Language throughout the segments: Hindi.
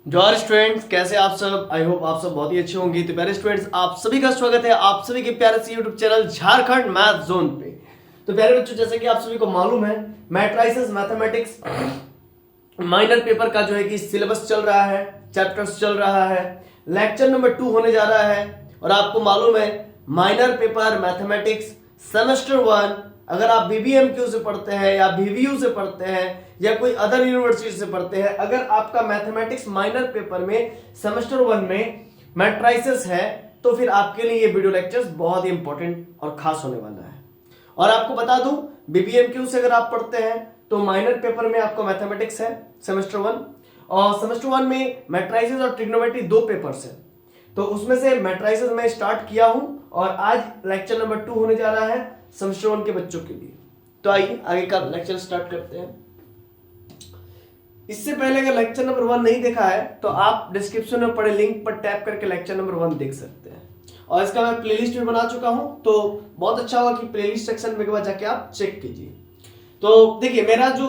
जॉर्ज स्टूडेंट्स, कैसे आप सब। आई होप आप सब बहुत ही अच्छे होंगे। तो प्यारे स्टूडेंट्स, आप सभी का स्वागत है आप सभी के प्यारे से YouTube channel Jharkhand math zone पे। तो प्यारे बच्चों, जैसे कि आप सभी को मालूम है, मैट्राइसेस मैथमेटिक्स माइनर पेपर का जो है कि सिलेबस चल रहा है, चैप्टर्स चल रहा है, लेक्चर नंबर 2 होने जा रहा है। और आपको मालूम है, माइनर पेपर मैथमेटिक्स सेमेस्टर 1 अगर आप बीबीएमक्यू से पढ़ते हैं या बीवीयू से पढ़ते हैं या कोई अदर यूनिवर्सिटी से पढ़ते हैं, अगर आपका मैथमेटिक्स माइनर पेपर में सेमेस्टर 1 में मैट्राइसेस है तो फिर आपके लिए ये वीडियो लेक्चर्स बहुत ही इंपॉर्टेंट और खास होने वाला है। और आपको बता दूं, बीबीएमक्यू से अगर आप पढ़ते हैं तो माइनर पेपर में आपका मैथमेटिक्स है सेमेस्टर 1, और सेमेस्टर 1 में मैट्राइसेस और ट्रिग्नोमेट्री 2 पेपर्स है। तो उसमें से मैट्राइसेस मैं स्टार्ट किया हूं और आज लेक्चर नंबर 2 होने जा रहा है सेमेस्टर 1 के बच्चों के लिए। तो आइए आगे का लेक्चर स्टार्ट करते हैं। इससे पहले अगर लेक्चर नंबर 1 नहीं देखा है तो आप डिस्क्रिप्शन में पड़े लिंक पर टैप करके लेक्चर नंबर 1 देख सकते हैं। और इसका मैं प्लेलिस्ट भी बना चुका हूं, तो बहुत अच्छा होगा कि प्लेलिस्ट सेक्शन में एक बार जाके आप चेक कीजिए। तो देखिए, मेरा जो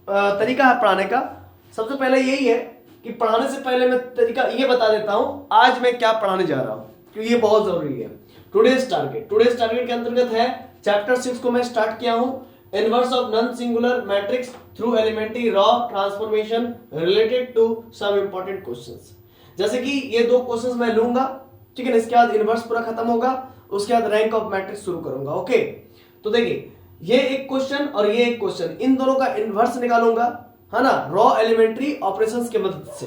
तरीका है पढ़ाने का, सबसे पहले यही है कि पढ़ाने से पहले मैं तरीका ये बता देता हूं आज मैं क्या पढ़ाने जा रहा हूं, क्योंकि ये बहुत जरूरी है। टुडेज टारगेट के अंतर्गत है चैप्टर 6 को मैं स्टार्ट किया हूं, inverse of non singular matrix through elementary row transformation related to some important questions. जैसे कि ये 2 क्वेश्चंस मैं लूंगा, ठीक है ना, इसके बाद इनवर्स पूरा खत्म होगा, उसके बाद रैंक ऑफ मैट्रिक्स शुरू करूंगा। ओके, तो देखिए, ये एक क्वेश्चन और ये एक क्वेश्चन, इन दोनों का इनवर्स निकालूंगा, है ना, रॉ एलिमेंट्री ऑपरेशंस की मदद से।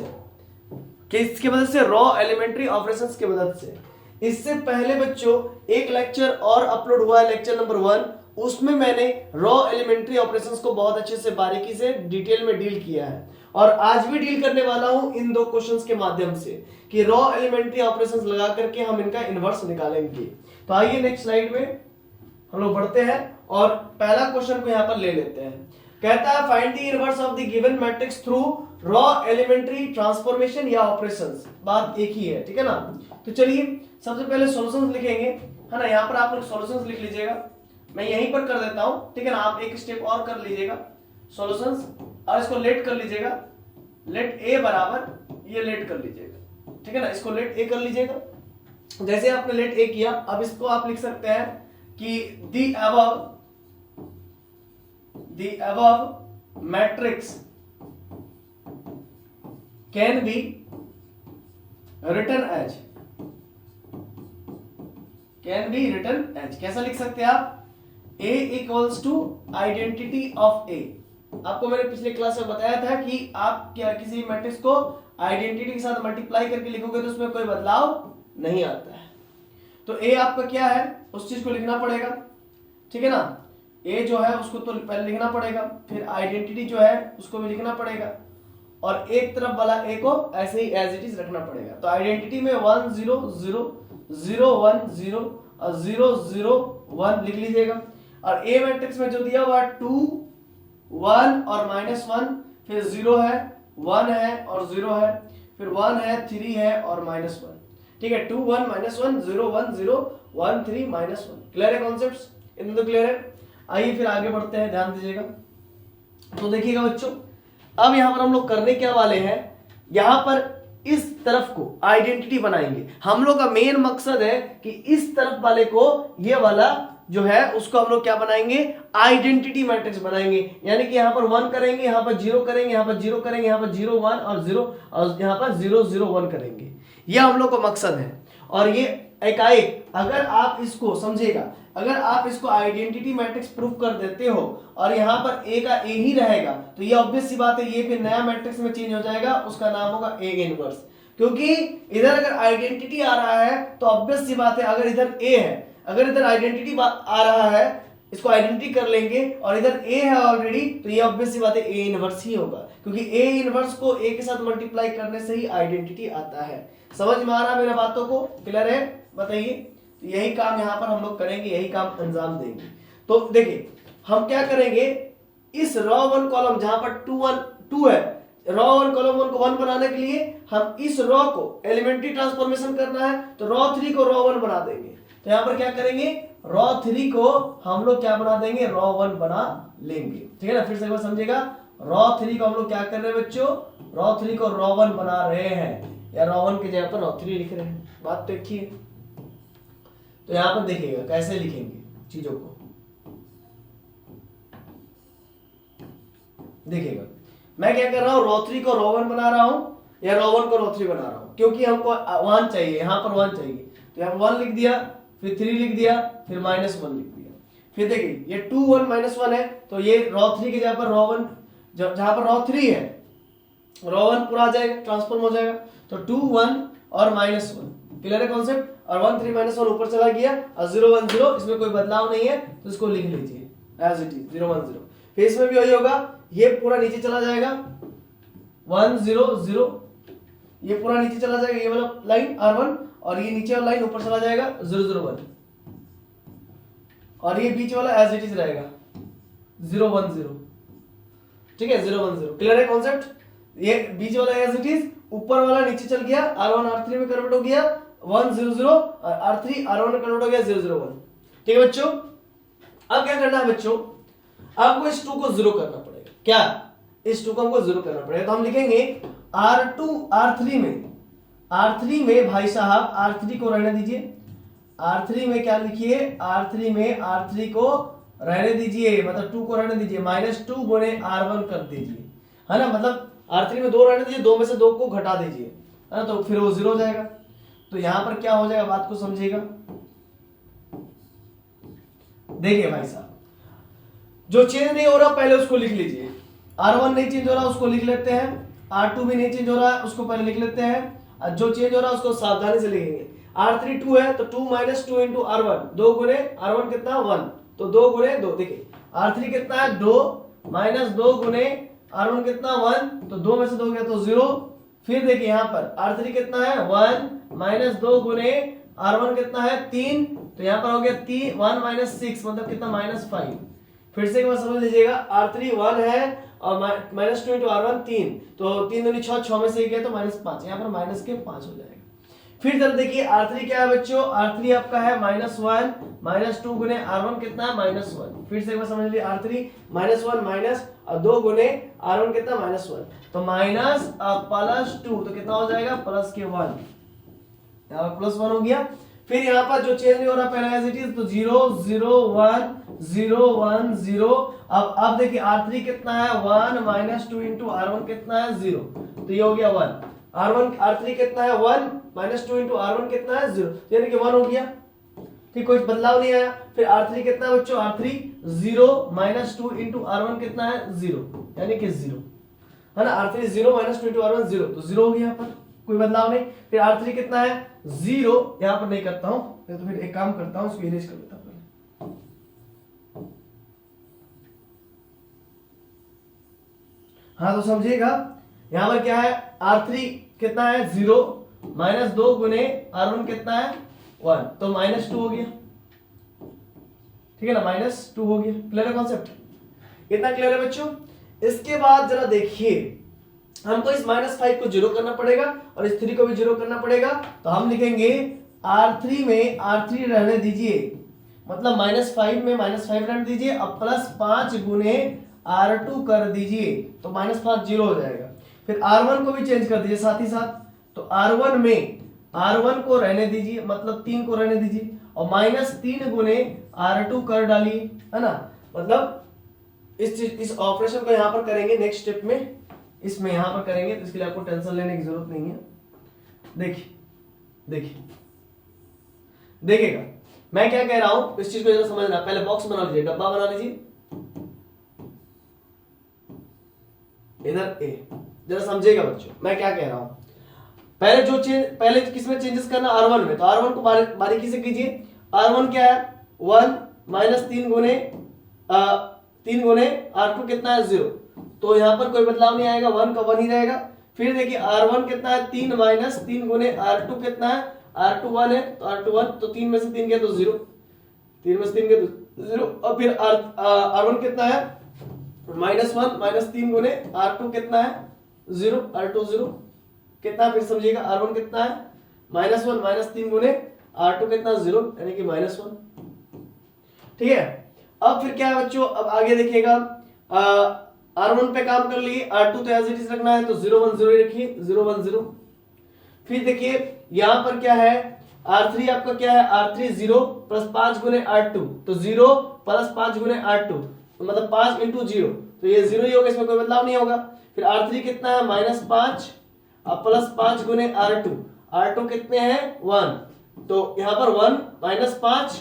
किसकी मदद से? रॉ एलिमेंट्री ऑपरेशंस की मदद से। इससे पहले बच्चों एक लेक्चर और अपलोड हुआ है, लेक्चर नंबर 1, उसमें मैंने रॉ एलिमेंट्री ऑपरेशंस को बहुत अच्छे से बारीकी से डिटेल में डील किया है, और आज भी डील करने वाला हूं इन 2 क्वेश्चंस के माध्यम से कि रॉ एलिमेंट्री ऑपरेशंस लगा करके हम इनका इनवर्स निकालेंगे। तो आइए नेक्स्ट स्लाइड में हम लोग बढ़ते हैं और पहला क्वेश्चन को यहां पर ले लेते हैं। कहता है find the inverse of the given matrix through row elementary transformation या ऑपरेशंस। बात एक ही है, ठीक है ना। तो चलिए सबसे पहले सॉल्यूशंस लिखेंगे, है ना। यहां पर आप लोग सॉल्यूशंस लिख लीजिएगा, मैं यहीं पर कर देता हूं, ठीक है ना। आप एक स्टेप और कर लीजिएगा, सॉल्यूशंस, और इसको लेट कर लीजिएगा, लेट ए बराबर ये लेट कर लीजिएगा, ठीक है ना। इसको लेट ए कर लीजिएगा। जैसे आपने लेट ए किया, अब इसको आप लिख सकते हैं कि the above matrix can be written as, कैसा लिख सकते हैं आप? A equals to identity of A। आपको मैंने पिछले क्लास में बताया था कि आप क्या किसी मैट्रिक्स को आइडेंटिटी के साथ मल्टीप्लाई करके लिखोगे तो उसमें कोई बदलाव नहीं आता है। तो A आपका क्या है उस चीज को लिखना पड़ेगा, ठीक है ना। A जो है उसको तो पहले लिखना पड़ेगा, फिर आइडेंटिटी जो है उसको भी लिखना पड़ेगा, और एक तरफ वाला A को ऐसे ही एज इट इज रखना पड़ेगा। तो आइडेंटिटी में 1 0 0 0 1 0 और 0 0 1 लिख लीजिएगा। और A मैट्रिक्स में जो दिया हुआ 2 1 और -1, फिर 0 है, 1 है और 0 है, फिर 1 है, 3 है और -1, ठीक है। 2 1 -1 0 1 0 1 3 -1। क्लियर है कॉन्सेप्ट्स? इन दो क्लियर है। आइए फिर आगे बढ़ते हैं, ध्यान दीजिएगा। तो देखिएगा बच्चों, अब यहां पर हम लोग करने क्या वाले हैं, यहां पर इस तरफ को आइडेंटिटी बनाएंगे। हम लोग का मेन मकसद है कि इस तरफ वाले को, ये वाला जो है उसको हम लोग क्या बनाएंगे? आइडेंटिटी मैट्रिक्स बनाएंगे। यानी कि यहां पर 1 करेंगे, यहां पर 0 करेंगे, यहां पर 0 करेंगे, यहां पर 0 1 और 0 और यहां पर 0 0 1 करेंगे। यह हम लोग का मकसद है। और ये एकाएक अगर आप इसको समझिएगा, अगर आप इसको आइडेंटिटी मैट्रिक्स प्रूफ कर देते हो और यहां पर ए का ए ही रहेगा, तो ये ऑब्वियस सी बात है, ये फिर नया मैट्रिक्स में चेंज हो जाएगा, उसका नाम होगा ए इनवर्स। क्योंकि इधर अगर आइडेंटिटी आ रहा है तो ऑब्वियस सी बात है, अगर इधर ए है, अगर इधर आइडेंटिटी आ रहा है, इसको आइडेंटिटी कर लेंगे, और इधर ए है ऑलरेडी, तो ये ऑब्वियस सी बात है ए इनवर्स ही होगा, क्योंकि ए इनवर्स को ए के साथ मल्टीप्लाई करने से ही आइडेंटिटी आता है। समझ में आ रहा मेरा बातों को? क्लियर है? बताइए। यही काम यहां पर हम लोग करेंगे, यही काम अंजाम देंगे। तो देखिए हम क्या करेंगे, इस रॉ 1 कॉलम जहां पर 2 है, रॉ 1 कॉलम 1 को 1 बनाने के लिए हम इस रॉ को एलिमेंट्री ट्रांसफॉर्मेशन करना है, तो रॉ 3 को रॉ 1 बना देंगे। तो यहां पर क्या करेंगे, रॉ 3 को हम लोग क्या बना देंगे? रॉ 1 बना लेंगे, ठीक है ना। फिर से एक बार समझिएगा, रॉ 3 को हम लोग क्या कर रहे हैं बच्चों, रॉ 3 को रॉ 1 बना रहे हैं या रॉ 1 की जगह पर रॉ 3 लिख रहे हैं। बात तो एक ही है। तो यहां पर देखिएगा कैसे लिखेंगे चीजों को, देखिएगा मैं क्या कर रहा हूं, रॉ 3 को रॉ 1 बना रहा हूं या रॉ 1 को रॉ 3 बना रहा हूं, क्योंकि हमको 1 चाहिए, यहां पर 1 चाहिए, तो यहां 1 लिख दिया, फिर 3 लिख दिया, फिर -1 लिख दिया। फिर देखिए ये 2 1 -1 है, तो ये रॉ 3 की जगह पर रॉ 1, जहां पर रॉ 3 है रॉ 1 पूरा आ जाएगा, ट्रांसफॉर्म हो जाएगा। तो 2 1 और -1, क्लियर है कॉन्सेप्ट। और 1 3 -1 ऊपर चला गया और 0 1 0, इसमें कोई बदलाव नहीं है, तो इसको लिख लीजिए एज इट इज 0 1 0। फिर इसमें भी वही होगा, ये पूरा नीचे चला जाएगा 1 0 0, ये पूरा नीचे चला जाएगा, ये वाला लाइन R1, और ये नीचे वाला लाइन ऊपर चला जाएगा 0 0 1, और ये बीच वाला एज इट इज रहेगा 0 1 0। ठीक है, 0 1 0, क्लियर है कॉन्सेप्ट। ये बीच वाला एज इट इज, ऊपर वाला नीचे चल गया, R1 R3 में कन्वर्ट हो गया 1 0 0, और R3 R1 में कन्वर्ट हो गया 0 0 1। ठीक है बच्चों, अब क्या करना है बच्चों, आपको इस 2 को 0 करना पड़ेगा। क्या, इस 2 को हमको 0 करना पड़ेगा। तो हम लिखेंगे R2 R3 में भाई साहब R3 को रहने दीजिए, R3 में क्या लिखिए, R3 में R3 को रहने दीजिए, मतलब 2 को रहने दीजिए, -2 गुणे R1 कर दीजिए, है ना, मतलब R3 में 2 रहने दीजिए, 2 में से 2 को घटा दीजिए, है ना, तो फिर वो 0 हो जाएगा। तो यहां पर क्या हो जाएगा, बात को समझिएगा। देखिए भाई साहब, जो चेंज नहीं हो रहा पहले उसको लिख लीजिए, R1 नहीं चेंज हो रहा उसको लिख लेते हैं, R2 भी नहीं चेंज हो रहा है उसको पहले लिख लेते हैं, जो चेंज हो रहा है उसको सावधानी से लिखेंगे। R3 2 है तो 2 - 2 into R1, 2 गुने R1 कितना 1, तो 2 गुने 2, देखिए R3 कितना है 2, -2 गुने R1 कितना 1, तो 2 में से 2 गया तो 0। फिर देखिए यहाँ पर R3 कितना है 1, -2 गुने R1 कितना है 3, तो यहाँ पर हो गया 3 1 - 6, मतलब कितना -5। फिर से एक बार समझ लीजिएगा, R3 1 है और -2 into R1 3, तो 3 दूनी 6, 6 में से गया तो -5, यहाँ पर माइनस के 5 हो जाएगा। फिर जब देखिए R3 क्या है बच्चों, R3 आपका है -1, -2 गुने R1 कितना है -1। फिर से एक बार समझ लीजिए, R3 -1 माइनस और 2 गुने R1 कितना -1, तो माइनस +2, तो कितना हो जाएगा +1, यहाँ पर +1 हो गया। फिर यहाँ पर जो चेंज नहीं हो रहा पहले एज इट इज, तो 0 0 1 0 1 0। अब देखिए R3 कितना है 1 -2 into R1 कितना है 0, तो ये हो गया 1। R3 कितना है 1 -2 into R1 कितना है 0, यानी कि 1 हो गया। ठीक, कोई बदलाव नहीं आया। फिर R3 कितना है बच्चों, R3 0 -2 into R1 कितना है 0, यानी कि 0, है ना। R3 0 -2 into R1 0, तो 0 हो गया यहाँ पर, कोई बदलाव नहीं। फिर R3 कितना है 0, यहां पर नहीं करता हूं, तो फिर एक काम करता हूं, इसको इरेज कर देता हूं पहले। हाँ तो समझिएगा, यहां पर क्या है, R3 कितना है 0, -2 गुने R1 कितना है 1, तो -2 हो गया। ठीक है ना, -2 हो गया। क्लियर है कॉन्सेप्ट, इतना क्लियर है बच्चों। इसके बाद जरा देखिए, हमको इस -5 को 0 करना पड़ेगा और इस 3 को भी 0 करना पड़ेगा। तो हम लिखेंगे R3 में R3 रहने दीजिए, मतलब -5 में -5 रहने दीजिए और +5 गुने R2 कर दीजिए, तो -5 0 हो जाएगा। फिर R1 को भी चेंज कर दीजिए साथ ही साथ, तो R1 में R1 को रहने दीजिए, मतलब 3 को रहने दीजिए और -3 गुने R2 कर डालिए, है ना। मतलब इस ऑपरेशन को यहां पर करेंगे नेक्स्ट स्टेप में, इसमें यहां पर करेंगे, तो इसके लिए आपको टेंशन लेने की जरूरत नहीं है। देखिए देखिएगा मैं क्या कह रहा हूं, इस चीज को जरा समझना। पहले बॉक्स बना लीजिए, डब्बा बना लीजिए, इधर ए, जरा समझिएगा बच्चों मैं क्या कह रहा हूं। पहले किसमें चेंजेस करना, R1 में, तो R1 को बारीकी से कीजिए। R1 क्या है 1 -3 गुने 3 गुने R2 कितना है 0, तो यहां पर कोई बदलाव नहीं आएगा, 1 का 1 ही रहेगा। फिर देखिए R1 कितना है 3 -3 गुने R2 कितना है, R2 1 है तो R2 1, तो 3 में से 3 गया तो 0, 3 में से 3 गया तो 0। और फिर R1 कितना है -1 -3 गुने R2 कितना है 0, R2 0 कितना, फिर समझिएगा R1 कितना है -1 -3 गुने R2 कितना 0, यानी कि -1। ठीक है, अब फिर क्या है बच्चों, अब आगे देखिएगा R1 पे काम कर लिए, R2 तो एज इट इज रखना है तो 0 1 0 ही रखिए, 0 1 0। फिर देखिए यहां पर क्या है, R3 आपका क्या है, R3 0 प्लस 5 गुने R2, तो 0 प्लस 5 गुने R2 तो मतलब 5 इंटू 0, तो ये 0 ही होगा, इसमें कोई बदलाव नहीं होगा। फिर R3 कितना है, -5 अब प्लस 5 गुने R2, R2 कितने हैं 1, तो यहाँ पर 1 -5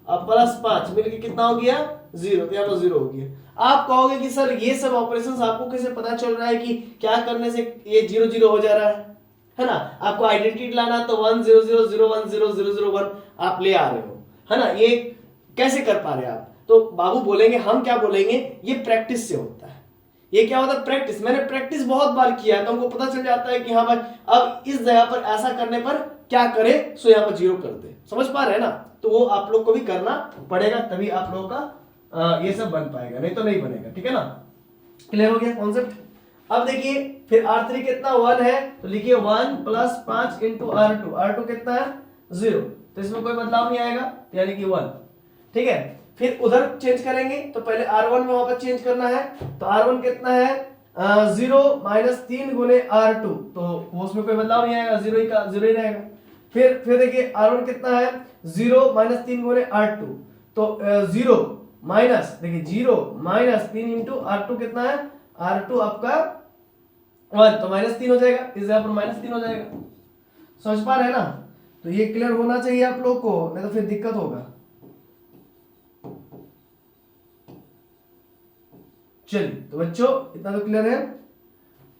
अब प्लस 5 मिलके कितना हो गया 0, तो यहाँ पर 0 हो गया। आप कहोगे कि सर ये सब ऑपरेशंस आपको कैसे पता चल रहा है कि क्या करने से ये 0 0 हो जा रहा है ना। आपको आइडेंटिटी लाना तो 1 0 0 0 1 0 0 0 1 आप ले आ रहे हो, है ना। ये कैसे कर पा रहे हैं आप, तो बाबू बोलेंगे, हम क्या बोलेंगे, ये प्रैक्टिस से होता है। ये क्या होता है, प्रैक्टिस। मैंने प्रैक्टिस बहुत बार किया है तो हमको पता चल जाता है कि हाँ भाई अब इस जगह पर ऐसा करने पर क्या करे, सो यहाँ पर 0 कर दे। समझ पा रहे हैं ना, तो वो आप लोग को भी करना पड़ेगा, तभी आप लोगों का ये सब बन पाएगा, नहीं तो नहीं बनेगा। ठीक है ना, क्लियर हो गया कॉन्सेप्ट। अब देखिए फिर R3 कितना 1 है, तो लिखिए 1 प्लस 5 इंटू R2, R2 कितना है 0, तो इसमें कोई बदलाव नहीं आएगा, यानी कि 1। ठीक है, फिर उधर चेंज करेंगे तो पहले R1 में वहां पर चेंज करना है, तो R1 कितना है 0 -3 गुने R2, तो उसमें कोई बदलाव नहीं आएगा, 0 ही का 0 ही रहेगा। फिर देखिए R1 कितना है 0 -3 गुने R2, तो 0 माइनस, देखिए 0 -3 इंटू R2 कितना है, R2 आपका 1, तो -3 हो जाएगा, इस जगह पर -3 हो जाएगा। समझ पा रहे हैं ना, तो ये क्लियर होना चाहिए आप लोग को, नहीं तो फिर दिक्कत होगा। चलिए तो बच्चों इतना तो क्लियर है।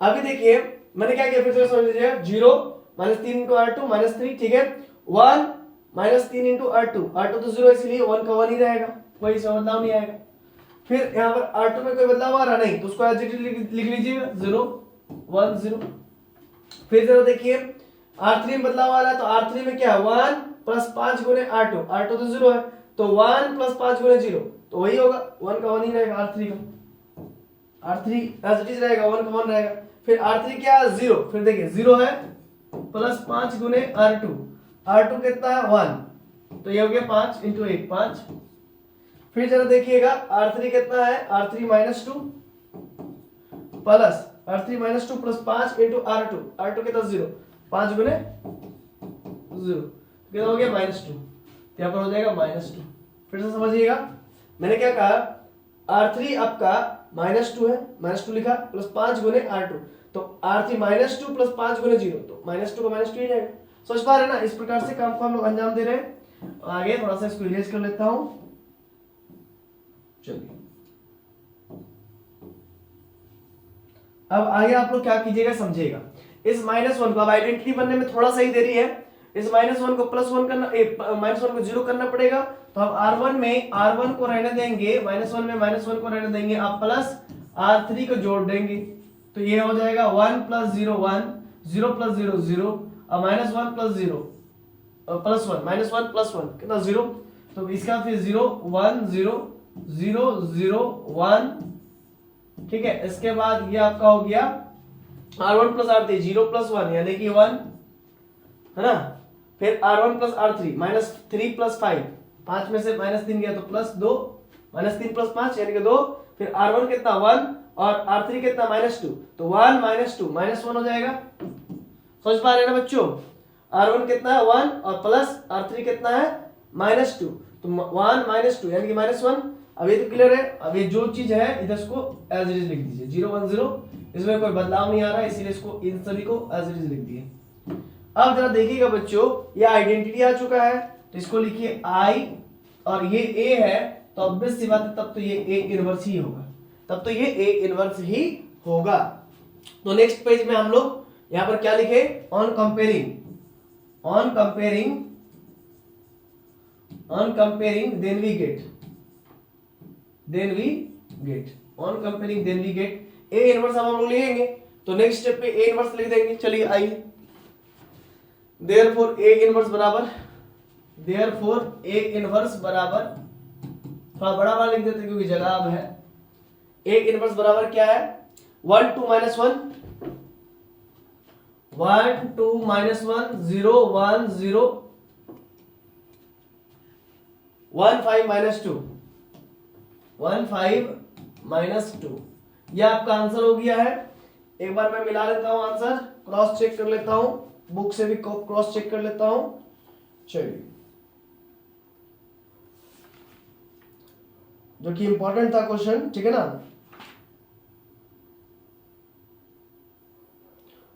अभी देखिए मैंने क्या किया, फिर से समझ लीजिए, 0 -3 इंटू R2 -3, ठीक है, 1 -3 इंटू R2, R2 तो 0 इसलिए 1 का 1 ही रहेगा, कोई इसमें बदलाव नहीं आएगा। फिर यहाँ पर R2 में कोई बदलाव आ रहा नहीं, तो उसको एज इट इज लिख लीजिएगा 0 1 0। फिर जरा देखिए R3 में बदलाव आ रहा है, तो R3 में क्या है 1 प्लस 5 गुने R2, R2 तो 0 है, तो 1 प्लस 5 गुने 0, तो वही होगा 1 का 1 ही रहेगा, R3 का R3 एज इट इज रहेगा, 1 का 1 रहेगा। फिर R3 क्या है 0, फिर देखिए 0 है प्लस 5 गुने R2, R2 कितना है 1, तो ये हो गया 5 इंटू 1 5। फिर जरा देखिएगा R3 कितना है, R3 -2 plus R3 -2 plus 5 into R2, R2 कितना 0, 5 गुने 0 कितना हो गया -2, यहाँ पर हो जाएगा -2। फिर से समझिएगा मैंने क्या कहा, R3 आपका -2 है, -2 लिखा, प्लस 5 गुने R2, तो R3 -2 प्लस 5 गुने 0, तो -2 का -2 ही जाएगा। समझ पा रहे हैं ना, इस प्रकार से काम को हम लोग अंजाम दे रहे हैं। आगे थोड़ा सा इसको इरेज कर लेता हूं, चलिए अब आगे आप लोग क्या कीजिएगा समझिएगा। इस -1 को अब आइडेंटिटी बनने में थोड़ा सा ही देरी है, इस -1 को +1 करना, -1 को 0 करना पड़ेगा, तो हम R1 में R1 को रहने देंगे, -1 में -1 को रहने देंगे, आप प्लस R3 को जोड़ देंगे, तो ये हो जाएगा 1 + 0 1, 0 + 0 0, और -1 + 0 +1, -1 + 1 कितना 0, तो इसका फिर 0 1 0 0 0 1, ठीक है। इसके बाद ये आपका हो गया R1 + R3 0 + 1 यानी कि 1, है ना। फिर R1 + R3 -3 + 5, 5 में से -3 गया तो +2, -3 + 5 यानी कि 2। फिर R1 कितना 1 और R3 कितना -2, तो 1 -2 -1 हो जाएगा। समझ पा रहे हैं ना बच्चों, R1 कितना है 1 और प्लस R3 कितना है -2, तो 1 -2 यानी कि -1। अब ये तो क्लियर है। अब ये जो चीज है इधर इसको एज इट इज लिख दीजिए, 0 1 0, इसमें कोई बदलाव नहीं आ रहा है, इसीलिए इसको इन सभी को एज इट इज लिख दिए। अब जरा देखिएगा बच्चों, ये आइडेंटिटी आ चुका है, तो इसको लिखिए I, और ये A है, तो ऑब्वियस सी बात है तब तो ये A इनवर्स ही होगा, तब तो ये A इनवर्स ही होगा। तो नेक्स्ट पेज में हम लोग यहां पर क्या लिखे, on comparing then we get on comparing then we get A inverse हम लोग लिखेंगे, तो नेक्स्ट स्टेप पे A इनवर्स लिख देंगे। चलिए आइए, देयरफॉर A इनवर्स बराबर, थोड़ा बड़ा वाला लिख देते हैं क्योंकि जगह अब है। A इनवर्स बराबर क्या है, 1 2 -1 1 2 -1 0 1 0 1 5 -2 1 5 -2, ये आपका आंसर हो गया है। एक बार मैं मिला लेता हूं आंसर, क्रॉस चेक कर लेता हूं, बुक से भी क्रॉस चेक कर लेता हूं। चलिए, जो कि इंपॉर्टेंट था क्वेश्चन, ठीक है ना।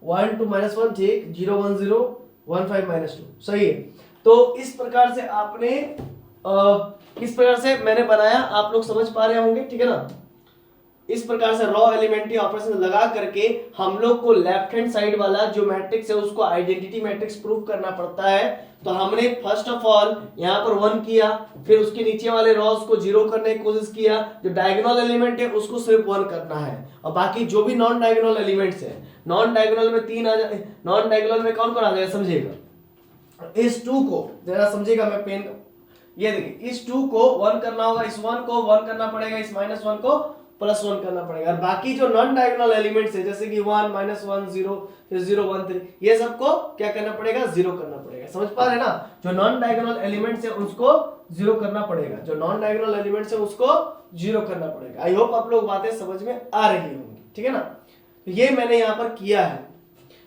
1 2 -1 ठीक, 0 1 0 1 5 -2 सही है। तो इस प्रकार से आपने इस प्रकार से मैंने बनाया, आप लोग समझ पा रहे होंगे, ठीक है ना। इस प्रकार से रॉ एलिमेंट्री ऑपरेशन लगा करके हम लोग को लेफ्ट हैंड साइड वाला जो मैट्रिक्स है उसको आइडेंटिटी मैट्रिक्स प्रूव करना पड़ता है। तो हमने फर्स्ट ऑफ ऑल यहाँ पर 1 किया, फिर उसके नीचे वाले रॉस को 0 करने की कोशिश किया, जो डायगोनल एलिमेंट है उसको सिर्फ 1 करना है, और बाकी जो भी नॉन डायगोनल एलिमेंट्स है, नॉन डायगोनल में 3 आ जाए, नॉन डायगोनल में कौन कौन आ जाएगा समझिएगा। इस 2 को जरा समझिएगा, मैं पेन, ये देखिए इस 2 को 1 करना होगा, इस 1 को 1 करना पड़ेगा, इस -1 को +1 करना पड़ेगा, और बाकी जो नॉन डायगोनल एलिमेंट्स है जैसे कि 1 -1 0 फिर 0 1 3, ये सबको क्या करना पड़ेगा, 0 करना पड़ेगा। समझ पा रहे हैं ना, जो नॉन डायगोनल एलिमेंट्स है उसको 0 करना पड़ेगा, जो नॉन डायगोनल एलिमेंट्स है उसको 0 करना पड़ेगा। आई होप आप लोग बातें समझ में आ रही होंगी, ठीक है ना। तो ये मैंने यहाँ पर किया है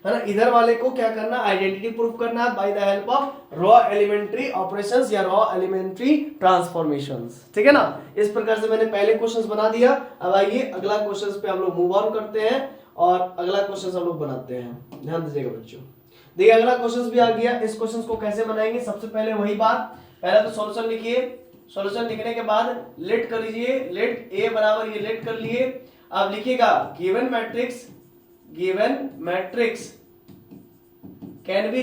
ना। इधर वाले को क्या करना, आइडेंटिटी प्रूफ करना है by the help of row elementary operations या रॉ एलिमेंट्री ट्रांसफॉर्मेशंस, ठीक है ना। इस प्रकार से मैंने पहले क्वेश्चंस बना दिया। अब आइए अगला क्वेश्चंस पे हम लोग मूव ऑन करते हैं और अगला क्वेश्चंस हम लोग बनाते हैं। ध्यान दीजिएगा बच्चों, देखिए अगला क्वेश्चंस भी आ गया। इस क्वेश्चंस को कैसे बनाएंगे, सबसे पहले वही बात, पहले तो सॉल्यूशन लिखिए, सॉल्यूशन लिखने के बाद लेट कर लीजिए, लेट ए बराबर ये लेट कर लिए। अब लिखिएगा given matrix can be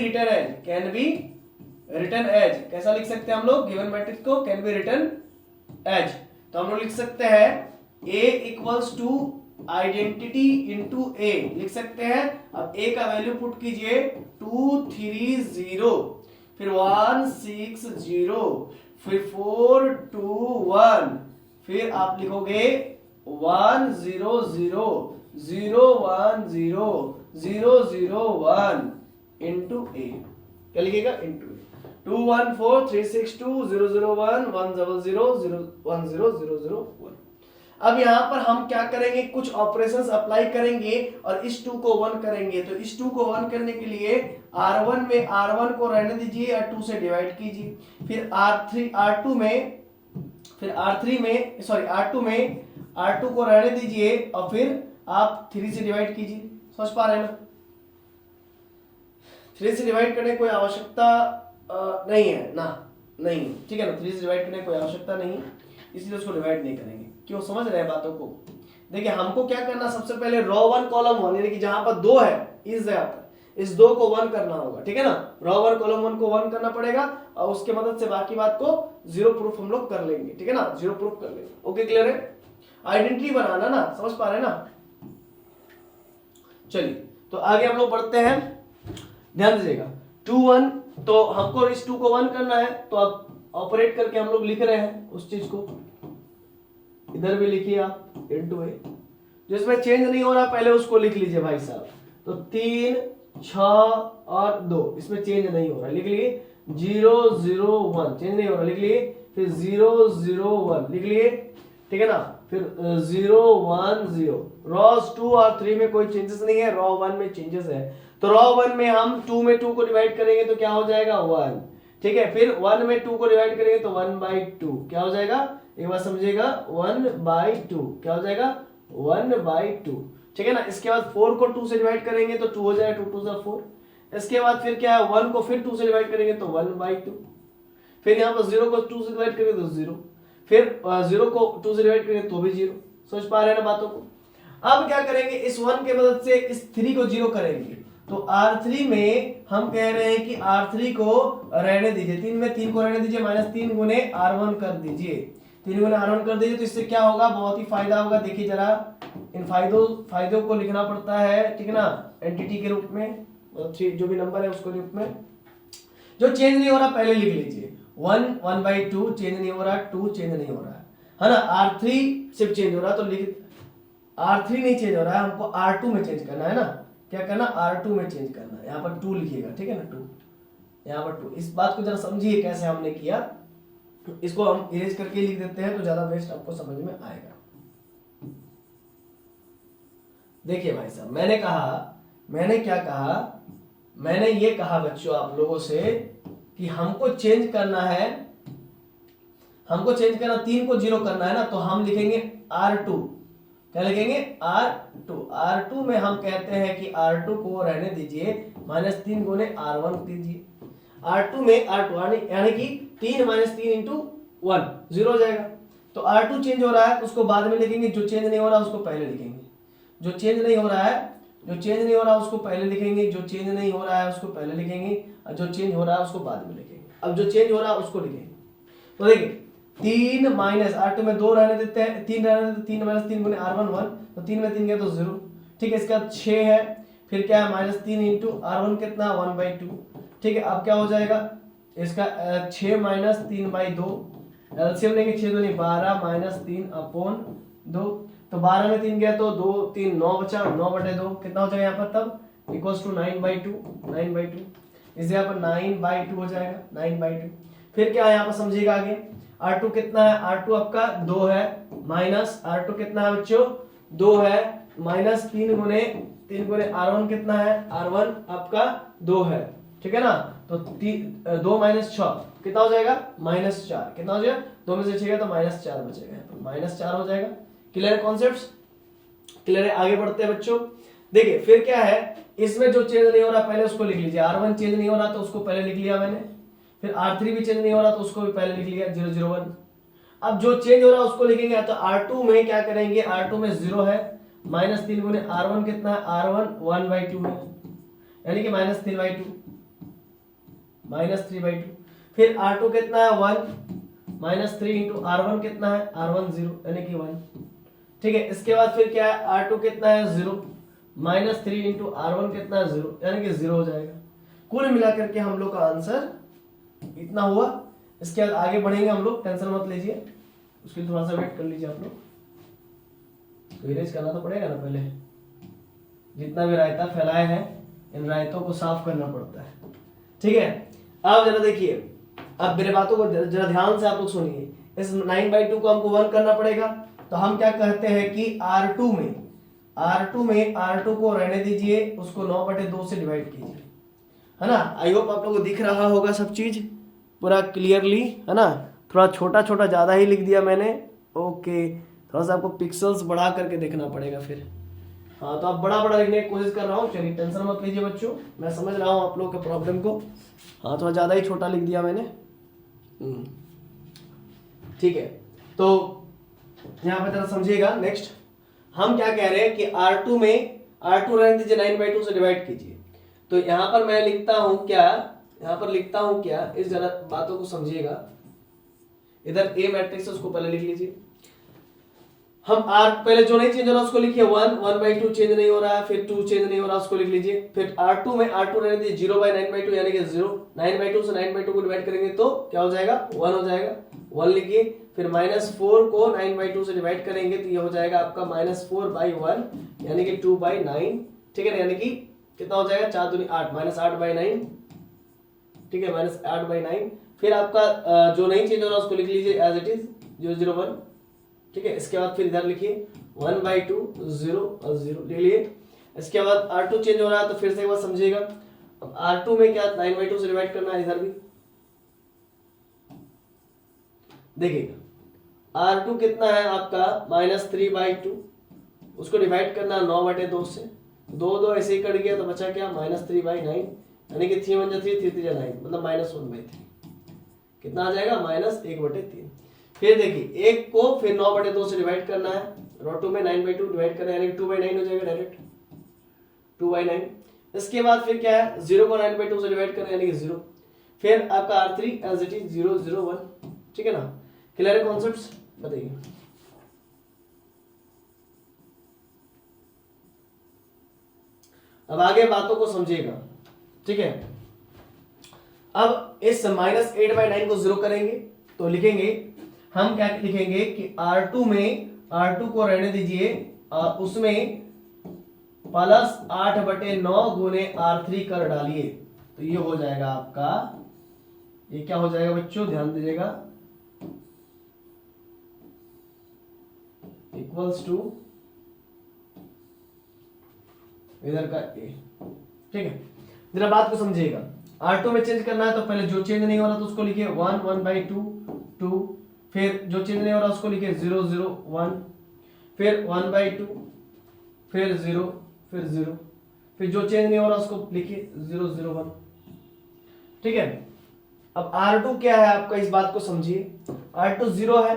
written as, कैसा लिख सकते हैं हम लोग गिवन मैट्रिक्स को, कैन बी रिटन एज। तो हम लोग लिख सकते हैं A equals to identity into A, लिख सकते हैं। अब A का वैल्यू पुट कीजिए 2 3 0, फिर 1 6 0, फिर 4 2 1, फिर आप लिखोगे 1 0 0 0 1 0 0 0 1 इंटू ए, क्या लिखिएगा इंटू 2 1 4 3 6 2 0 0 1 1 0 0 0 1 0 0 0 1। अब यहाँ पर हम क्या करेंगे, कुछ ऑपरेशंस अप्लाई करेंगे और इस 2 को 1 करेंगे। तो इस 2 को 1 करने के लिए R1 में R1 को रहने दीजिए और 2 से डिवाइड कीजिए, फिर R2 में R2 को रहने दीजिए और फिर आप 3 से डिवाइड कीजिए। समझ पा रहे हैं ना, 3 से डिवाइड करने की कोई आवश्यकता नहीं है ना, नहीं, ठीक है ना। 3 से डिवाइड करने की कोई आवश्यकता नहीं, इसलिए उसको डिवाइड नहीं करेंगे। क्यों, समझ रहे हैं बातों को। देखिए हमको क्या करना, सबसे पहले रॉ 1 कॉलम 1, यानी कि जहां पर 2 है इस जगह पर, इस 2 को 1 करना होगा, ठीक है ना। रॉ 1 कॉलम 1 को 1 करना पड़ेगा और उसके मदद से बाकी बात को 0 प्रूफ हम लोग कर लेंगे, ठीक है ना, 0 प्रूफ कर लेंगे। ओके, क्लियर है। आइडेंटिटी बनाना ना, समझ पा रहे हैं ना। चलिए तो आगे हम लोग बढ़ते हैं, ध्यान दीजिएगा 2 1, तो हमको इस 2 को 1 करना है, तो अब ऑपरेट करके हम लोग लिख रहे हैं उस चीज को, इधर भी लिखिए आप इनटू ए, जिसमें चेंज नहीं हो रहा पहले उसको लिख लीजिए भाई साहब। तो 3 6 और 2, इसमें चेंज नहीं हो रहा, लिख लिए 0 0 1, चेंज नहीं हो रहा, लिख लिए, फिर 0 0 1 लिख लिए, ठीक है ना, फिर 0 1 0। रॉस 2 और 3 में कोई चेंजेस नहीं है, रॉ 1 में चेंजेस है। तो रॉ 1 में हम 2 में 2 को डिवाइड करेंगे तो क्या हो जाएगा 1, ठीक है। फिर 1 में 2 को डिवाइड करेंगे तो 1/2 क्या हो जाएगा, एक बार समझिएगा, 1/2 क्या हो जाएगा 1/2, ठीक है ना। इसके बाद 4 को 2 से डिवाइड करेंगे तो 2 हो जाएगा, 2 2 4। इसके बाद फिर क्या है, 1 को फिर 2 से डिवाइड करेंगे तो 1/2, फिर यहाँ पर 0 को 2 से डिवाइड करेंगे तो 0, फिर 0 को 2 से डिवाइड करेंगे तो भी 0। समझ पा रहे हैं ना बातों को। अब क्या करेंगे, इस 1 के मदद से इस 3 को 0 करेंगे। तो R3 में हम कह रहे हैं कि R3 को रहने दीजिए, 3 में 3 को रहने दीजिए, -3 गुने R1 कर दीजिए, 3 गुने R1 कर दीजिए। तो इससे क्या होगा, बहुत ही फायदा होगा। देखिए जरा इन फायदों को लिखना पड़ता है, ठीक है ना, एंटिटी के रूप में, जो भी नंबर है उसको रूप में। जो चेंज नहीं हो रहा पहले लिख लीजिए, 1 1/2 चेंज नहीं हो रहा, 2 चेंज नहीं हो रहा है ना, R3 सिर्फ चेंज हो रहा, तो लिख R3 नहीं चेंज हो रहा है, हमको R2 में चेंज करना है ना। क्या करना, R2 में चेंज करना है, यहाँ पर 2 लिखिएगा, ठीक है ना, 2, यहाँ पर 2। इस बात को जरा समझिए कैसे हमने किया, इसको हम इरेज करके लिख देते हैं तो ज्यादा बेस्ट आपको समझ में आएगा। देखिए भाई साहब, मैंने क्या कहा, मैंने ये कहा बच्चों आप लोगों से कि हमको चेंज करना 3 को 0 करना है ना, तो हम लिखेंगे R2। क्या लिखेंगे? R2 में हम कहते हैं कि R2 को रहने दीजिए -3 गुने R1 कीजिए। R2 में R2 यानी कि 3 - 3 × 1 0 हो जाएगा। तो R2 चेंज हो रहा है तो उसको बाद में लिखेंगे, जो चेंज नहीं हो रहा उसको पहले लिखेंगे। जो चेंज नहीं हो रहा उसको पहले लिखेंगे, जो चेंज नहीं हो रहा है उसको पहले लिखेंगे, और जो चेंज हो रहा है उसको बाद में लिखेंगे। अब जो चेंज हो रहा है उसको लिखेंगे। तो देखिए 3 माइनस R2 में 2 रहने देते हैं, 3 रहने देते, 3 - 3 गुने R1 1, तो 3 में 3 गया तो 0। ठीक है, इसका 6 है, फिर क्या है -3 × R1 कितना 1/2। ठीक है, अब क्या हो जाएगा इसका 6 - 3/2, एलसीएम लेंगे 6 दूनी 12 -3/2, तो 12 में 3 गया तो 2 3 9 बचा, 9/2 कितना हो जाएगा यहाँ पर तब इक्वल्स टू 9/2। इस जगह पर 9/2 हो जाएगा, 9/2। फिर क्या है यहाँ पर समझिएगा आगे, R2 कितना है, R2 आपका 2 है, माइनस R2 कितना है बच्चों 2 है, -3 गुने R1 कितना है, R1 आपका 2 है। ठीक है ना, तो 2 - 6 कितना हो जाएगा -4, कितना हो जाएगा 2 में से 6 गया तो -4 बचेगा, तो -4 हो जाएगा। क्लियर है कॉन्सेप्ट्स? क्लियर है? आगे बढ़ते हैं बच्चों। देखिए फिर क्या है, इसमें जो चेंज नहीं हो रहा पहले उसको लिख लीजिए। R1 चेंज नहीं हो रहा तो उसको पहले लिख लिया मैंने, फिर R3 भी चेंज नहीं हो रहा तो उसको भी पहले लिख लिया 0 0 1। अब जो चेंज हो रहा है उसको लिखेंगे, तो R2 में क्या करेंगे, R2 में 0 है, -3 गुने R1 कितना है, R1 1/2 है, यानी कि -3/2, -3/2। फिर R2 कितना है 1, -3 × R1 कितना है, R1 0 यानी कि 1। ठीक है, इसके बाद फिर क्या है, R2 कितना है 0, -3 × R1 कितना है 0 यानी कि 0 हो जाएगा। कुल मिलाकर के हम लोग का आंसर इतना हुआ। इसके बाद आगे बढ़ेंगे हम लोग, टेंशन मत लीजिए, उसके लिए थोड़ा सा वेट कर लीजिए आप लोग, तो इरेज करना तो पड़ेगा ना पहले, जितना भी रायता फैलाए हैं इन रायतों को साफ करना पड़ता है। ठीक है, अब जरा देखिए, अब मेरे बातों को जरा ध्यान से आप लोग सुनिए। इस 9/2 को हमको 1 करना पड़ेगा, तो हम क्या कहते हैं कि R2 में R2 को रहने दीजिए, उसको 9/2 से डिवाइड कीजिए, है ना। आई होप आप लोगों को दिख रहा होगा सब चीज पूरा क्लियरली, है ना। थोड़ा छोटा छोटा ज्यादा ही लिख दिया मैंने, ओके, थोड़ा सा आपको पिक्सल्स बढ़ा करके देखना पड़ेगा फिर। हाँ, तो आप बड़ा बड़ा लिखने की कोशिश कर रहा हूँ, चलिए टेंशन मत लीजिए बच्चों, मैं समझ रहा हूँ आप लोगों के प्रॉब्लम को। हाँ, थोड़ा ज्यादा ही छोटा लिख दिया मैंने। ठीक है, तो यहाँ पे जरा समझिएगा। नेक्स्ट हम क्या कह रहे हैं कि R2 रहने दीजिए, 9/2 से डिवाइड कीजिए। तो यहाँ पर मैं लिखता हूँ क्या, इस जरा बातों को समझिएगा। इधर A मैट्रिक्स है, उसको पहले लिख लीजिए। हम R पहले जो नहीं चेंज हो रहा उसको लिखिए 1/2 चेंज नहीं हो रहा है, फिर 2 चेंज नहीं हो रहा उसको लिख लीजिए। फिर R2 में R2 रहने दीजिए 0/9/2 यानी कि 0, 9/2 से 9/2 को डिवाइड करेंगे तो क्या हो जाएगा 1 हो जाएगा, 1 लिखिए। फिर -4 को 9/2 से डिवाइड करेंगे तो ये हो जाएगा आपका -4/1 यानी कि 2/9। ठीक है ना, यानी कि कितना हो जाएगा 4 दूनी 8, -8/9। ठीक है, -8/9। फिर आपका जो नहीं चेंज हो रहा उसको लिख लीजिए एज इट इज 001। ठीक है, इसके बाद फिर इधर लिखिए 1/2 0 और 0 लिख लिए। इसके बाद R2 चेंज हो रहा है तो फिर से एक बार समझिएगा। अब R2 में क्या 9/2 से डिवाइड करना है, इधर भी देखिएगा। R2 कितना है आपका -3/2, उसको डिवाइड करना 9/2 से, 2 ऐसे ही कट गया तो बचा क्या -3/9 यानी कि 3 × 1 = 3, 3 × 3 = 9, मतलब -1/3 कितना आ जाएगा -1/3। फिर देखिए 1 को फिर 9/2 से डिवाइड करना है, R2 में 9/2 डिवाइड करना है यानी कि 2/9 हो जाएगा डायरेक्ट 2/9। इसके बाद फिर क्या है 0 को 9/2 से डिवाइड करना है यानी कि 0। फिर आपका R3 एज इट इज 0 0 1। ठीक है ना, क्लियर है कॉन्सेप्ट्स? बताइए। अब आगे बातों को समझिएगा। ठीक है, अब इस -8/9 को 0 करेंगे तो लिखेंगे, हम क्या लिखेंगे कि R2 को रहने दीजिए, उसमें +8/9 गुने R3 कर डालिए, तो ये हो जाएगा आपका, ये क्या हो जाएगा बच्चों ध्यान दीजिएगा, इक्वल्स टू इधर का ए, ठीक है। जरा बात को समझिएगा, R2 में चेंज करना है तो पहले जो चेंज नहीं हो रहा तो उसको लिखिए 1 1/2 2, फिर जो चेंज नहीं हो रहा उसको लिखिए 0 0 1, फिर 1/2, फिर 0, फिर 0, फिर जो चेंज नहीं हो रहा उसको लिखिए 0 0 1, ठीक है। अब R2 क्या है आपका, इस बात को समझिए। R2 0 है,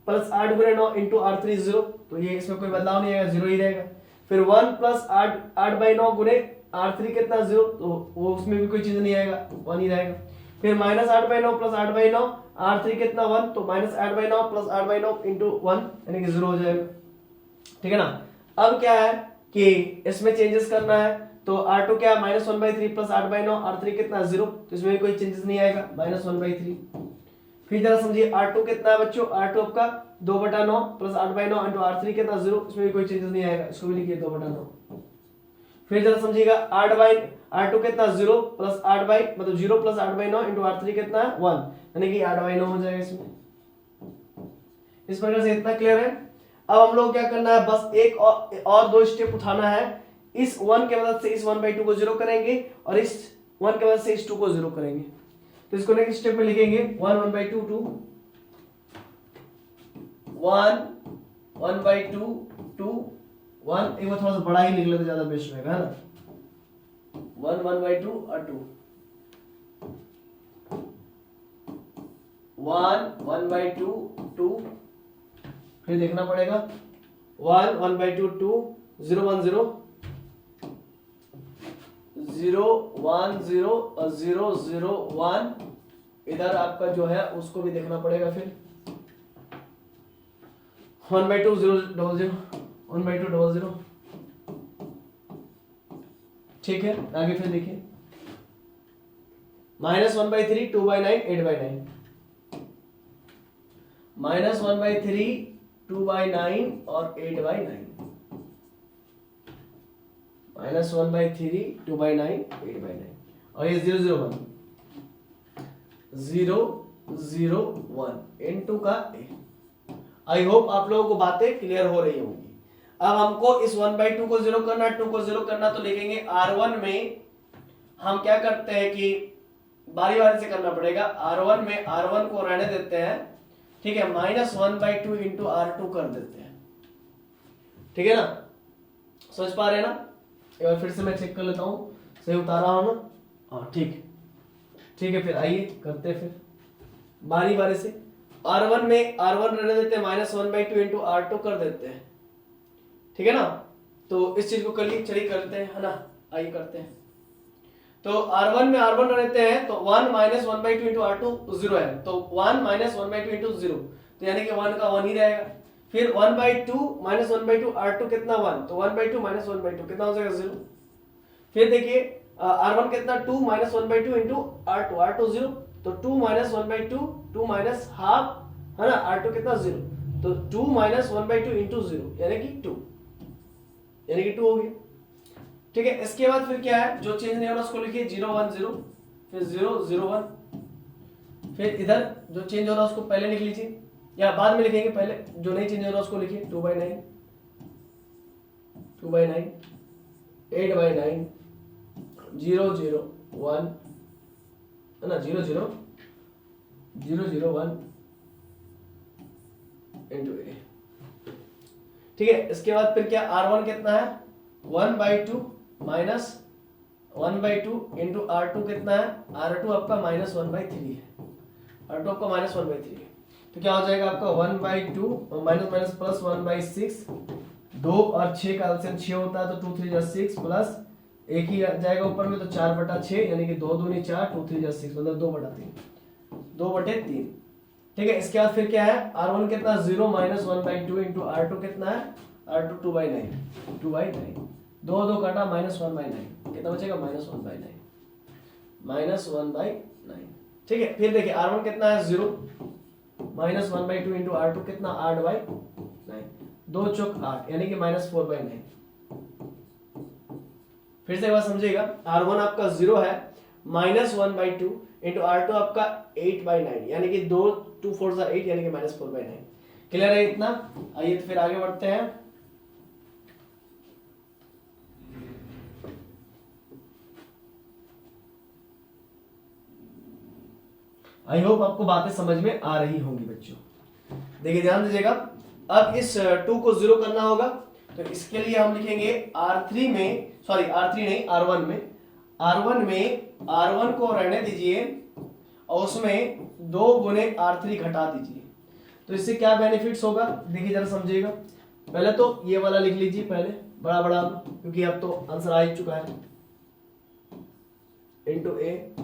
प्लस 8 गुणे 9 इंटू R3 0, तो ये इसमें कोई बदलाव नहीं आएगा, 0 ही रहेगा। फिर 1 प्लस 8/9 गुणे R3 कितना 0, तो वो उसमें भी कोई चीज नहीं आएगा, 1 ही रहेगा। फिर माइनस 8/9 प्लस 8/9 R3 कितना 1, तो माइनस 8/9 प्लस 8/9 इंटू 1 यानी कि 0 हो जाएगा, ठीक है ना। अब क्या है कि इसमें चेंजेस करना है, तो R2 क्या है -1/3 प्लस 8/9 R3 कितना 0, तो इसमें कोई चेंजेस नहीं आएगा, -1/3। फिर जरा समझिए R2 कितना है बच्चों, R2 आपका 2/9 प्लस 8/9 इंटू R3 कितना 0, इसमें भी कोई चेंजेस नहीं आएगा, इसको भी लिखिए 2/9। फिर जरा समझिएगा R2 कितना 0 प्लस 8 मतलब 0 प्लस 8/9 इंटू R3 कितना है 1, यानी कि 8/9 हो जाएगा इसमें। इस प्रकार से इतना क्लियर है। अब हम लोग क्या करना है, बस एक और दो स्टेप उठाना है। इस 1 के मदद से इस 1/2 को 0 करेंगे और इस 1 के मदद से इस 2 को 0 करेंगे। तो इसको नेक्स्ट स्टेप में लिखेंगे 1 1/2 2 1 1/2 2 1, एक बार थोड़ा सा बड़ा ही निकले तो ज्यादा बेस्ट रहेगा, है ना। 1 1/2 और 2 1 1/2 2, फिर देखना पड़ेगा 1 1/2 2 0 1 0 0 1 0 और 0 0 1, इधर आपका जो है उसको भी देखना पड़ेगा। फिर 1/2 0 0 0 1/2 0 0, ठीक है। आगे फिर देखिए -1/3 2/9 8/9, -1/3 2/9 और 8/9, -1/3 2/9 8/9, और ये 0 0 1 0 0 1 इनटू का ए। आई होप आप लोगों को बातें क्लियर हो रही होंगी। अब हमको इस 1/2 को 0 करना, 2 को 0 करना, तो लिखेंगे R1 में हम क्या करते हैं कि बारी बारी से करना पड़ेगा। R1 में R1 को रहने देते हैं, ठीक है, -1/2 इंटू R2 कर देते हैं, ठीक है ना। समझ पा रहे हैं ना। एक बार फिर से मैं चेक कर लेता हूं, सही उतारा हो ना, हाँ ठीक है। फिर आइए करते हैं फिर बारी बारी से। R1 में R1 रहने देते हैं, -1/2 इंटू R2 कर देते हैं, ठीक है ना। तो इस चीज को चलिए करते हैं, है ना। आइए करते हैं। तो R1 में R1 रहते हैं, तो 1 -1/2 इंटू R2 0 है, तो 1 -1/2 इंटू 0, तो यानी कि 1 का 1 ही रहेगा। फिर 1/2 -1/2 R2 कितना 1, तो 1/2 -1/2 कितना हो जाएगा 0। फिर देखिए R1 कितना 2 -1/2 इंटू R2 0, तो 2 -1/2 2 माइनस हाफ, है ना। R2 कितना 0, तो 2 -1/2 इंटू 0 यानी कि 2, यानी कि 2 हो गया, ठीक है। इसके बाद फिर क्या है, जो चेंज नहीं हो रहा उसको लिखिए 0 1 0, फिर 0 0 1, फिर इधर जो चेंज हो रहा उसको पहले लिख लीजिए या बाद में लिखेंगे, पहले जो नहीं चेंज हो रहा उसको लिखिए 2/9 2/9 8/9 0 0 1, है ना, 0 0 0 0 1 इंटू ए, ठीक है। इसके बाद फिर क्या, R1 कितना है 1/2 माइनस 1/2 इंटू R2 कितना है, R2 आपका -1/3 है, R2 आपका -1/3 है, तो क्या हो जाएगा आपका 1/2 माइनस माइनस प्लस 1/6, 2 और 6 का एलसीएम 6 होता है, तो 2 3 6 प्लस एक ही जाएगा ऊपर में, तो 4/6 यानी कि 2 दूनी 4 2 3 6 मतलब 2/3, ठीक है। इसके बाद फिर क्या है, R1 कितना 0 -1/2 इंटू R2 कितना है, R2 2/9 2 2 काटा -1/9 कितना बचेगा -1/9, ठीक है। फिर देखिए R1 कितना है 0 -1/2 इंटू R2 कितना 8/9, 2 चौक 8 यानी कि -4/9। फिर से एक बार समझिएगा, R1 आपका 0 है, -1/2 इंटू R2 आपका 8/9 यानी कि 2 2 4 8 यानी कि -4/9। क्लियर है इतना। आइए तो फिर आगे बढ़ते हैं। आई होप आपको बातें समझ में आ रही होंगी बच्चों। देखिए ध्यान दीजिएगा, अब इस 2 को 0 करना होगा, तो इसके लिए हम लिखेंगे R3 में, सॉरी R3 नहीं R1 में, R1 को रहने दीजिए और उसमें 2 गुने R3 घटा दीजिए। तो इससे क्या बेनिफिट्स होगा देखिए जरा समझिएगा। पहले तो ये वाला लिख लीजिए पहले बड़ा बड़ा, क्योंकि अब तो आंसर आ ही चुका है, इंटू ए।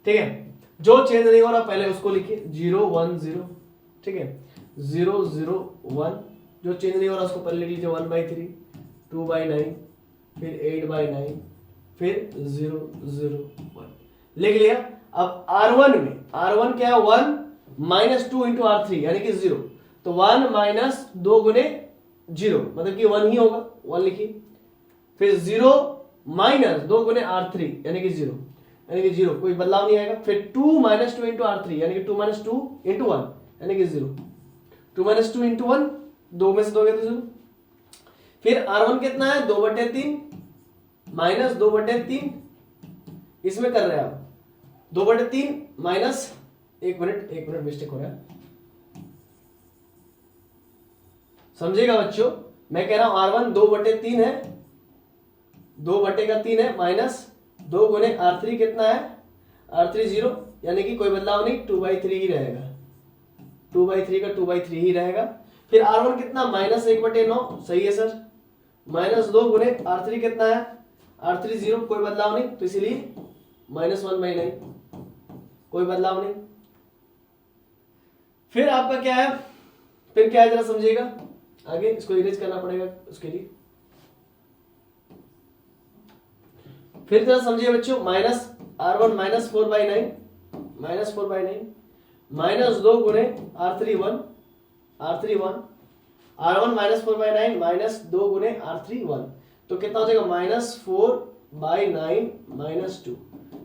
ठीक है, जो चेंज नहीं हो रहा पहले उसको लिखिए 0 1 0। ठीक है, 0 0 1, जो चेंज नहीं हो रहा उसको पहले लिख लीजिए 1/3, 2/9, फिर 8/9, फिर 0 0 1 लिख लिया। अब R1 में, R1 क्या है 1 माइनस 2 इंटू R3 यानी कि 0, तो 1 माइनस 2 गुने 0 मतलब कि 1 ही होगा, 1 लिखिए। फिर 0 माइनस 2 गुने R3 यानी कि 0, यानी कि 0 कोई बदलाव नहीं आएगा। फिर 2 माइनस 2 इंटू R3 यानी कि 2 माइनस 2 इंटू 1 यानी कि 0, 2 माइनस 2 इंटू 1, 2 में से 2 गया तो 0। फिर R1 कितना है 2/3 माइनस 2/3, इसमें कर रहे हैं आप 2/3 माइनस, एक मिनट मिस्टेक हो रहा है, समझिएगा बच्चों। मैं कह रहा हूं R1 2/3 है, 2/3 है, माइनस 2 गुने R3 कितना है, R3 0 यानी कि कोई बदलाव नहीं, 2/3 ही रहेगा, 2/3 का 2/3 ही रहेगा। फिर R1 कितना माइनस 1/9, सही है सर, माइनस 2 गुने R3 कितना है, R3 0 कोई बदलाव नहीं, तो इसीलिए माइनस 1/9 कोई बदलाव नहीं। फिर आपका क्या है, फिर क्या है जरा समझिएगा आगे, इसको इरेज करना पड़ेगा उसके लिए। फिर जरा समझिए बच्चों, minus R1 minus 4/9, minus 4/9, minus 2 गुने R3 1, R1 माइनस 4/9 माइनस 2 गुने R3 1, तो कितना हो जाएगा माइनस 4/9 माइनस 2,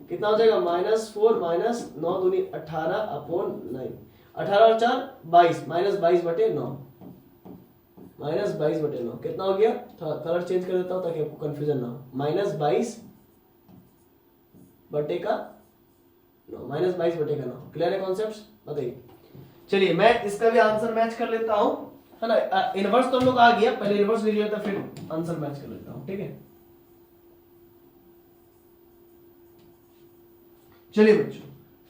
कितना हो जाएगा माइनस 4 माइनस 9 दूनी 18/9, 18 और 4 22, माइनस 22/9, माइनस 22/9 कितना हो गया, कलर चेंज कर देता हूं ताकि आपको कंफ्यूजन ना हो, माइनस 22/9, माइनस 22/9। क्लियर है कॉन्सेप्ट्स, बताइए। चलिए मैं इसका भी आंसर मैच कर लेता हूं, है ना। इनवर्स तो हम लोग आ गया, पहले इनवर्स ले लिया था फिर आंसर मैच कर लेता हूं, ठीक है। चलिए बच्चों,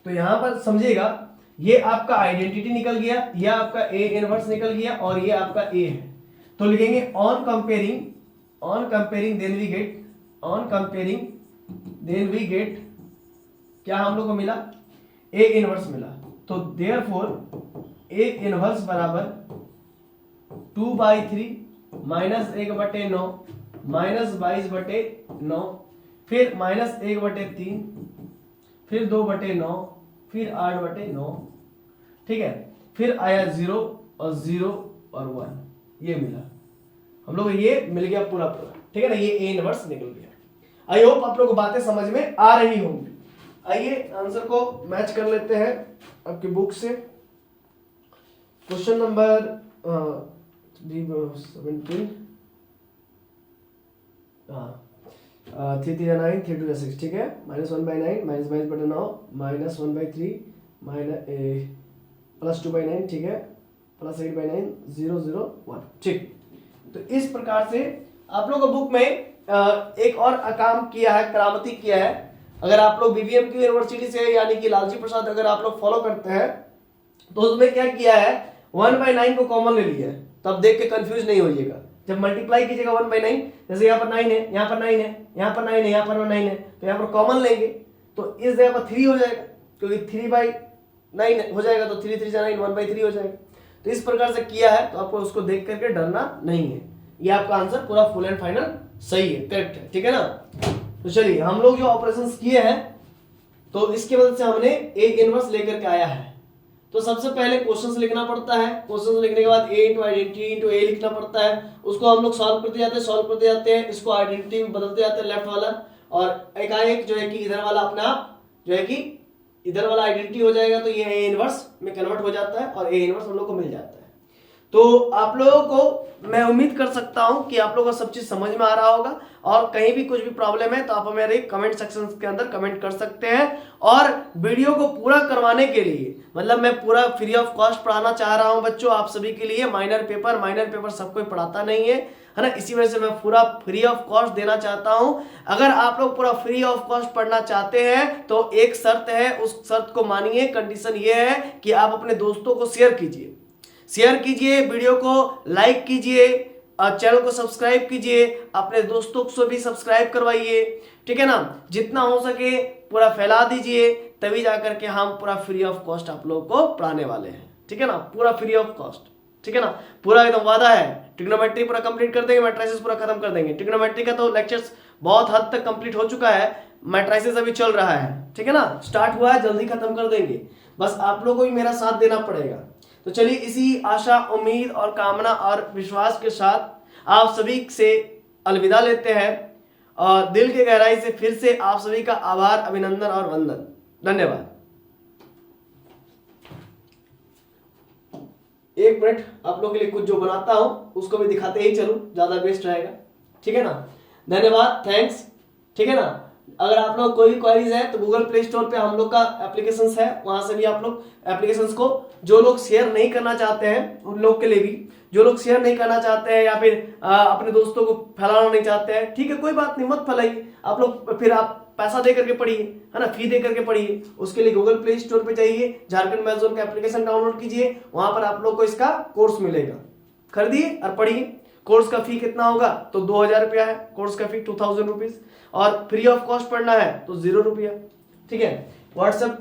तो यहां पर समझिएगा, ये आपका आइडेंटिटी निकल गया, यह आपका ए इनवर्स निकल गया और ये आपका ए है, तो लिखेंगे on comparing then we get क्या हम लोग को मिला, ए इनवर्स मिला। तो देयरफॉर ए इनवर्स बराबर 2/3 माइनस 1/9 माइनस 22/9, फिर माइनस 1/3, फिर 2/9, फिर 8/9, ठीक है। फिर आया 0 और 0 और 1, ये मिला हम लोग, ये मिल गया पूरा पूरा, ठीक है ना, ये ए इनवर्स निकल गया। आई होप आप लोगों को बातें समझ में आ रही होंगी। आइए आंसर को मैच कर लेते हैं आपकी बुक से। क्वेश्चन नंबर 17, 3 3 9 3 2 6, ठीक है। Minus 1/9 minus 22/9 minus 1/3 minus plus 2/9, ठीक है, प्लस 8/9 0 0 1, ठीक। तो इस प्रकार से आप लोगों को बुक में एक और काम किया है, करामती किया है। अगर आप लोग बीबीएम की यूनिवर्सिटी से यानी कि लालजी प्रसाद अगर आप लोग फॉलो करते हैं तो उसमें क्या किया है, 1/9 को कॉमन ले लिया है, तो आप देख के कंफ्यूज नहीं होइएगा। जब मल्टीप्लाई कीजिएगा 1/9, जैसे यहाँ पर 9 है, यहाँ पर 9 है, यहाँ पर 9 है, यहाँ पर 9 है, तो यहाँ पर कॉमन लेंगे तो इस जगह पर 3 हो जाएगा, क्योंकि 3/9 हो जाएगा, तो 3 3 9 1/3 हो जाएगा। तो इस प्रकार से किया है, तो आपको उसको देख करके डरना नहीं है। ये आपका आंसर पूरा फुल एंड फाइनल सही है, करेक्ट है, ठीक है ना। तो चलिए हम लोग जो ऑपरेशंस किए हैं, तो इसके मदद से हमने ए इनवर्स लेकर के आया है। तो सबसे पहले क्वेश्चंस लिखना पड़ता है, क्वेश्चंस लिखने के बाद ए इंटू आइडेंटिटी इंटू ए लिखना पड़ता है, उसको हम लोग सॉल्व करते जाते हैं, इसको आइडेंटिटी में बदलते जाते हैं लेफ्ट वाला, और एकाएक जो है कि इधर वाला अपने आप जो है कि इधर वाला आइडेंटिटी हो जाएगा, तो ये ए इनवर्स में कन्वर्ट हो जाता है और ए इनवर्स हम लोग को मिल जाता है। तो आप लोगों को मैं उम्मीद कर सकता हूं कि आप लोगों को सब चीज समझ में आ रहा होगा, और कहीं भी कुछ भी प्रॉब्लम है तो आप मेरे कमेंट सेक्शन के अंदर कमेंट कर सकते हैं। और वीडियो को पूरा करवाने के लिए, मतलब मैं पूरा फ्री ऑफ कॉस्ट पढ़ाना चाह रहा हूं बच्चों आप सभी के लिए। माइनर पेपर सब कोई पढ़ाता नहीं है ना, इसी वजह से मैं पूरा फ्री ऑफ कॉस्ट देना चाहता हूं। अगर आप लोग पूरा फ्री ऑफ कॉस्ट पढ़ना चाहते हैं तो एक शर्त है, उस शर्त को मानिए। कंडीशन ये है कि आप अपने दोस्तों को शेयर कीजिए, वीडियो को लाइक कीजिए, और चैनल को सब्सक्राइब कीजिए, अपने दोस्तों को भी सब्सक्राइब करवाइए, ठीक है ना। जितना हो सके पूरा फैला दीजिए, तभी जाकर के हम पूरा फ्री ऑफ कॉस्ट आप लोगों को पढ़ाने वाले हैं, ठीक है ना, पूरा फ्री ऑफ कॉस्ट, ठीक है ना, पूरा एकदम वादा है। ट्रिग्नोमेट्री पूरा कंप्लीट कर देंगे, मैट्रिसेस पूरा खत्म कर देंगे। ट्रिग्नोमेट्री का तो लेक्चर्स बहुत हद तक कंप्लीट हो चुका है, मैट्रिसेस अभी चल रहा है, ठीक है ना, स्टार्ट हुआ है, जल्दी खत्म कर देंगे। बस आप लोगों को भी मेरा साथ देना पड़ेगा। तो चलिए इसी आशा, उम्मीद और कामना और विश्वास के साथ आप सभी से अलविदा लेते हैं, और दिल की गहराई से फिर से आप सभी का आभार, अभिनंदन और वंदन। धन्यवाद। एक मिनट आप लोगों के लिए कुछ जो बनाता हूं उसको भी दिखाते ही चलूं, ज्यादा बेस्ट रहेगा, ठीक है ना। धन्यवाद, थैंक्स, ठीक है ना। अगर आप लोग कोई क्वेरीज है तो गूगल प्ले स्टोर पे हम लोग का एप्लीकेशंस है, वहां से भी आप लोग एप्लीकेशंस को, जो लोग शेयर नहीं करना चाहते हैं उन लोग के लिए भी, जो लोग शेयर नहीं करना चाहते हैं या फिर अपने दोस्तों को फैलाना नहीं चाहते हैं, ठीक है, कोई बात नहीं, मत फैलाइए आप लोग, फिर आप पैसा दे करके पढ़िए, है ना, फी दे करके पढ़िए। उसके लिए गूगल प्ले स्टोर पे जाइए, झारखंड मैथ जोन का एप्लीकेशन डाउनलोड कीजिए, वहां पर आप लोग को इसका कोर्स मिलेगा, खरीदिए और पढ़िए। कोर्स का फी कितना होगा तो 2000 रुपया है, कोर्स का फी 2000 रुपीज, और फ्री ऑफ कॉस्ट पढ़ना है तो 0 रुपया, ठीक है। व्हाट्सएप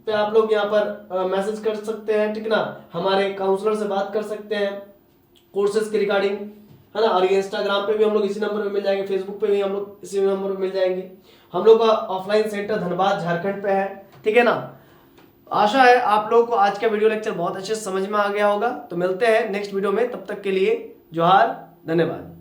पे आप लोग यहाँ पर मैसेज कर सकते हैं, ठीक ना, हमारे काउंसलर से बात कर सकते हैं कोर्सेज के रिगार्डिंग, है ना। और ये इंस्टाग्राम पे भी हम लोग इसी नंबर पे मिल जाएंगे, फेसबुक पे भी हम लोग इसी नंबर पे मिल जाएंगे। हम लोग का ऑफलाइन सेंटर धनबाद झारखंड पे है, ठीक है ना। आशा है आप लोगों को आज का वीडियो लेक्चर बहुत अच्छे से समझ में आ गया होगा। तो मिलते हैं नेक्स्ट वीडियो में, तब तक के लिए जोहार, धन्यवाद।